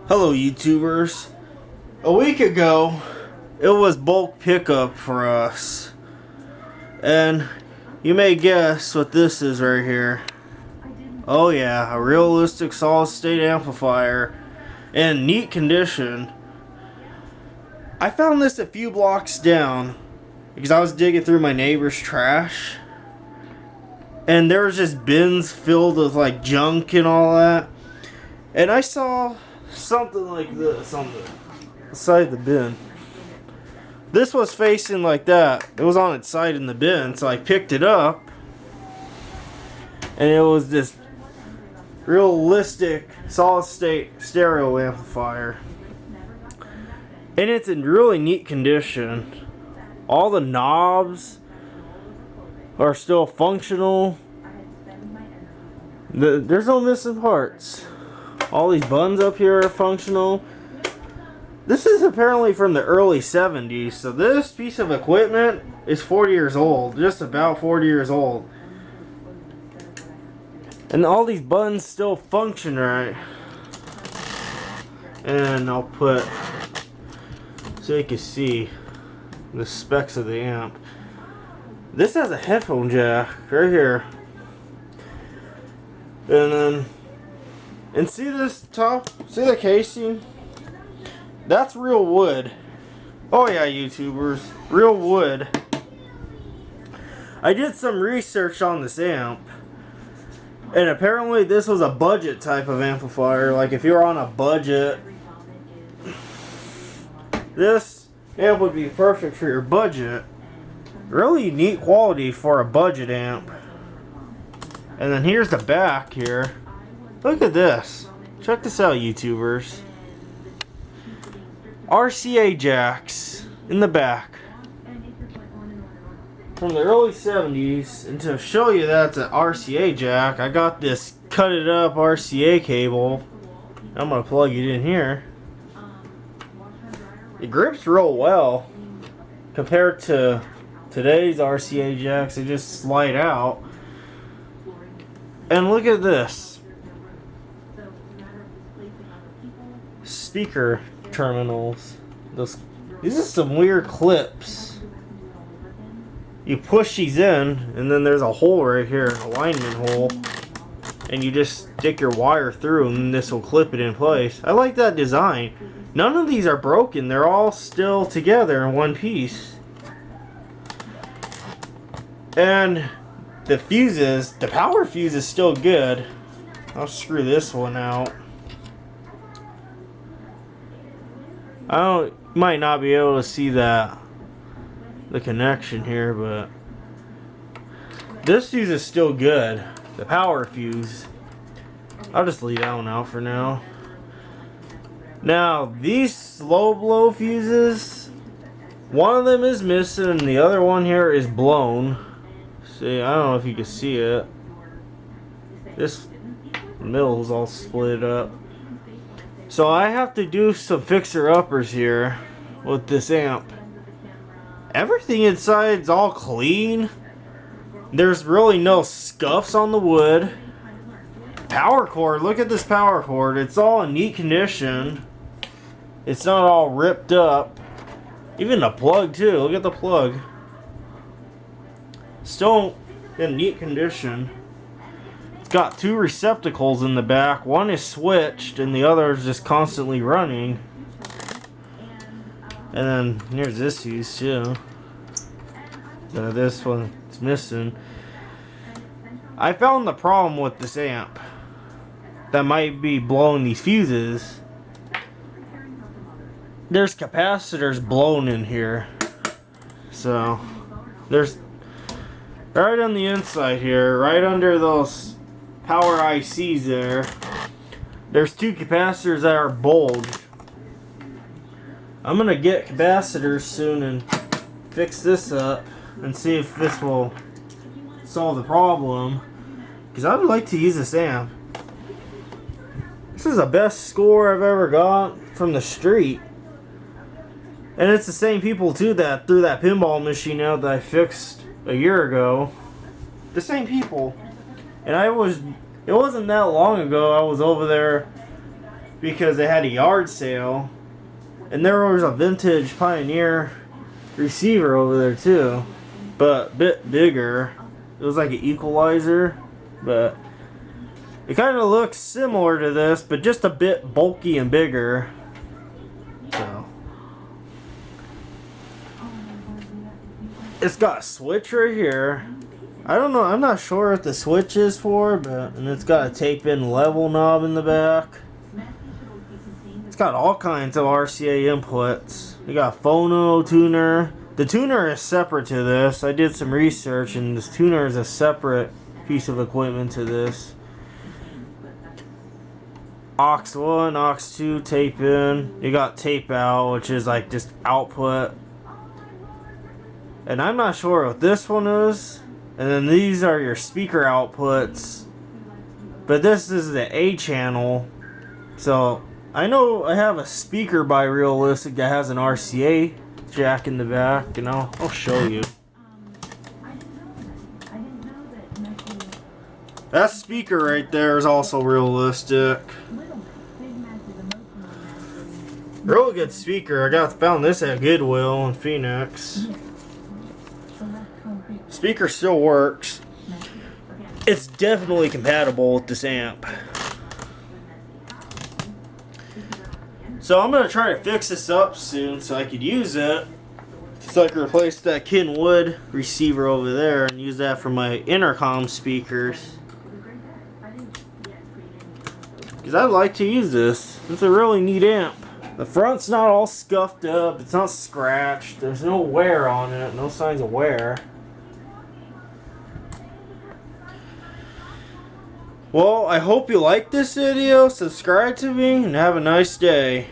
Hello YouTubers. A week ago, it was bulk pickup for us. And you may guess what this is right here. Oh yeah, a realistic solid state amplifier in neat condition. I found this a few blocks down because I was digging through my neighbor's trash. And there was just bins filled with like junk and all that. And I saw something like this on the side of the bin. This was facing like that. It was on its side in the bin, so I picked it up. And it was this realistic solid state stereo amplifier. And it's in really neat condition. All the knobs are still functional. There's no missing parts. All these buttons up here are functional. This is apparently from the early 70s, so this piece of equipment is 40 years old, just about 40 years old. And all these buttons still function right. And I'll put, so you can see the specs of the amp. This has a headphone jack right here. And see this top? See the casing? That's real wood. Oh yeah, YouTubers. Real wood. I did some research on this amp. And apparently this was a budget type of amplifier. Like if you're on a budget, this amp would be perfect for your budget. Really neat quality for a budget amp. And then here's the back here. Look at this. Check this out, YouTubers. RCA jacks in the back. From the early 70s. And to show you that's an RCA jack, I got this cut it up RCA cable. I'm going to plug it in here. It grips real well compared to today's RCA jacks. They just slide out. And look at this. Speaker terminals. These are some weird clips. You push these in, and then there's a hole right here, an alignment hole. And you just stick your wire through, and this will clip it in place. I like that design. None of these are broken. They're all still together in one piece. And the fuses, the power fuse is still good. I'll screw this one out. Might not be able to see the connection here, but this fuse is still good. The power fuse. I'll just leave that one out for now. Now, these slow blow fuses, one of them is missing and the other one here is blown. See, I don't know if you can see it. This middle is all split up. So I have to do some fixer-uppers here with this amp. Everything inside's all clean. There's really no scuffs on the wood. Power cord, look at this power cord. It's all in neat condition. It's not all ripped up. Even the plug too, look at the plug. Still in neat condition. It's got two receptacles in the back. One is switched and the other is just constantly running. And then here's this fuse too. So this one's missing. I found the problem with this amp that might be blowing these fuses. There's capacitors blown in here. So there's right on the inside here, right under those power ICs there's two capacitors that are bulged. I'm gonna get capacitors soon and fix this up and see if this will solve the problem, because I would like to use this amp. This is the best score I've ever got from the street. And it's the same people too that threw that pinball machine out that I fixed a year ago. The same people. And it wasn't that long ago I was over there because they had a yard sale, and there was a vintage Pioneer receiver over there too, but a bit bigger. It was like an equalizer, but it kind of looks similar to this, but just a bit bulky and bigger. So it's got a switch right here. I don't know, I'm not sure what the switch is for, but and it's got a tape-in level knob in the back. It's got all kinds of RCA inputs. You got a phono tuner. The tuner is separate to this. I did some research, and this tuner is a separate piece of equipment to this. Aux 1, aux 2 tape in. You got tape out, which is like just output. And I'm not sure what this one is. And then these are your speaker outputs. But this is the A channel. So I know I have a speaker by Realistic that has an RCA jack in the back, and I'll show you. That speaker right there is also Realistic. Really good speaker. I found this at Goodwill in Phoenix. Speaker still works. It's definitely compatible with this amp. So I'm gonna try to fix this up soon so I could use it. So I can replace that Kenwood receiver over there and use that for my intercom speakers. Because I'd like to use this. It's a really neat amp. The front's not all scuffed up. It's not scratched. There's no wear on it. No signs of wear. Well, I hope you liked this video. Subscribe to me and have a nice day.